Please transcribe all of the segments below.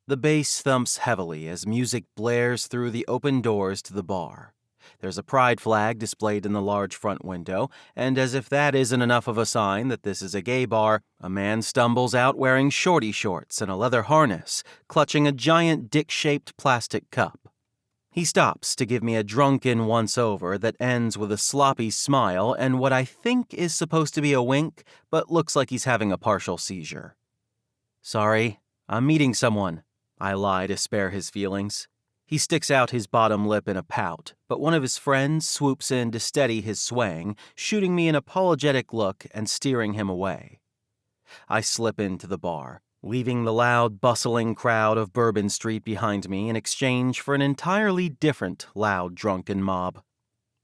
The bass thumps heavily as music blares through the open doors to the bar. There's a pride flag displayed in the large front window, and as if that isn't enough of a sign that this is a gay bar, a man stumbles out wearing shorty shorts and a leather harness, clutching a giant dick-shaped plastic cup. He stops to give me a drunken once-over that ends with a sloppy smile and what I think is supposed to be a wink, but looks like he's having a partial seizure. "Sorry, I'm meeting someone," I lie to spare his feelings. He sticks out his bottom lip in a pout, but one of his friends swoops in to steady his swaying, shooting me an apologetic look and steering him away. I slip into the bar, leaving the loud, bustling crowd of Bourbon Street behind me in exchange for an entirely different loud, drunken mob.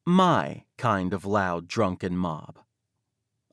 My kind of loud, drunken mob.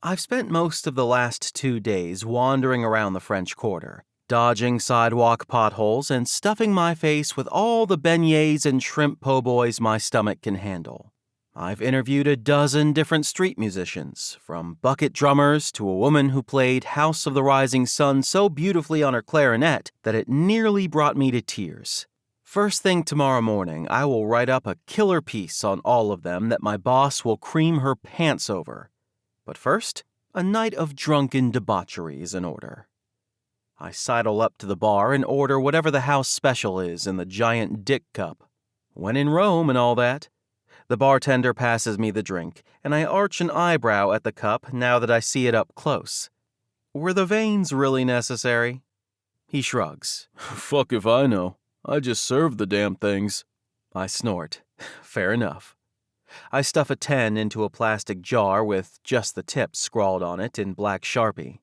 I've spent most of the last 2 days wandering around the French Quarter, dodging sidewalk potholes and stuffing my face with all the beignets and shrimp po' boys my stomach can handle. I've interviewed a dozen different street musicians, from bucket drummers to a woman who played House of the Rising Sun so beautifully on her clarinet that it nearly brought me to tears. First thing tomorrow morning, I will write up a killer piece on all of them that my boss will cream her pants over. But first, a night of drunken debauchery is in order. I sidle up to the bar and order whatever the house special is in the giant dick cup. When in Rome and all that. The bartender passes me the drink, and I arch an eyebrow at the cup now that I see it up close. Were the veins really necessary? He shrugs. "Fuck if I know. I just served the damn things." I snort. Fair enough. I stuff a 10 into a plastic jar with just the tip scrawled on it in black Sharpie.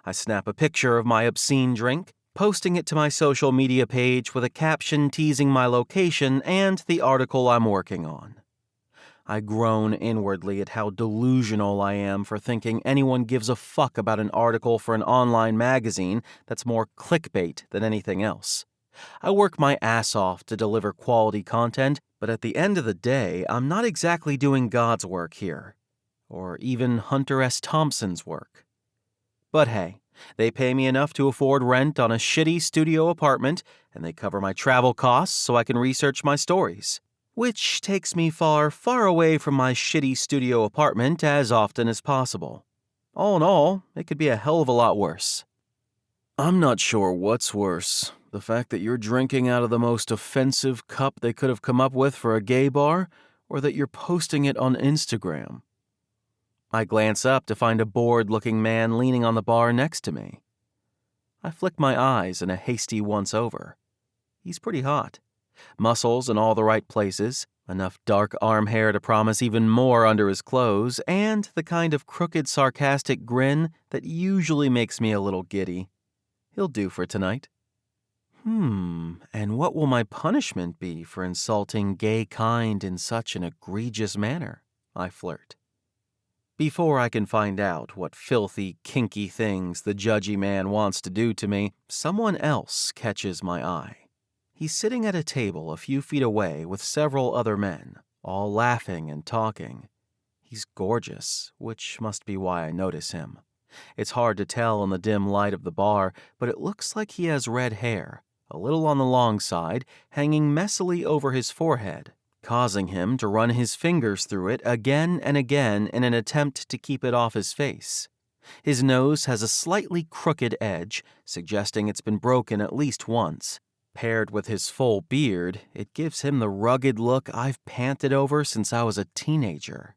I snap a picture of my obscene drink, posting it to my social media page with a caption teasing my location and the article I'm working on. I groan inwardly at how delusional I am for thinking anyone gives a fuck about an article for an online magazine that's more clickbait than anything else. I work my ass off to deliver quality content, but at the end of the day, I'm not exactly doing God's work here. Or even Hunter S. Thompson's work. But hey, they pay me enough to afford rent on a shitty studio apartment, and they cover my travel costs so I can research my stories. Which takes me far, far away from my shitty studio apartment as often as possible. All in all, it could be a hell of a lot worse. I'm not sure what's worse. The fact that you're drinking out of the most offensive cup they could have come up with for a gay bar, or that you're posting it on Instagram. I glance up to find a bored-looking man leaning on the bar next to me. I flick my eyes in a hasty once-over. He's pretty hot. Muscles in all the right places, enough dark arm hair to promise even more under his clothes, and the kind of crooked, sarcastic grin that usually makes me a little giddy. He'll do for tonight. And what will my punishment be for insulting gay kind in such an egregious manner? I flirt. Before I can find out what filthy, kinky things the judgy man wants to do to me, someone else catches my eye. He's sitting at a table a few feet away with several other men, all laughing and talking. He's gorgeous, which must be why I notice him. It's hard to tell in the dim light of the bar, but it looks like he has red hair, a little on the long side, hanging messily over his forehead, causing him to run his fingers through it again and again in an attempt to keep it off his face. His nose has a slightly crooked edge, suggesting it's been broken at least once. Paired with his full beard, it gives him the rugged look I've panted over since I was a teenager.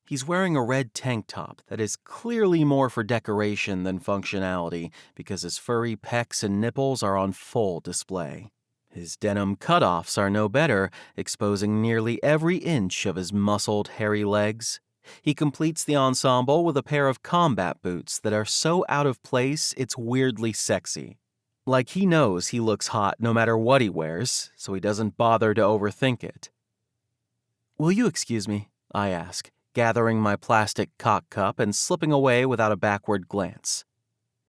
He's wearing a red tank top that is clearly more for decoration than functionality because his furry pecs and nipples are on full display. His denim cutoffs are no better, exposing nearly every inch of his muscled, hairy legs. He completes the ensemble with a pair of combat boots that are so out of place it's weirdly sexy. Like he knows he looks hot no matter what he wears, so he doesn't bother to overthink it. "Will you excuse me?" I ask, gathering my plastic cock cup and slipping away without a backward glance.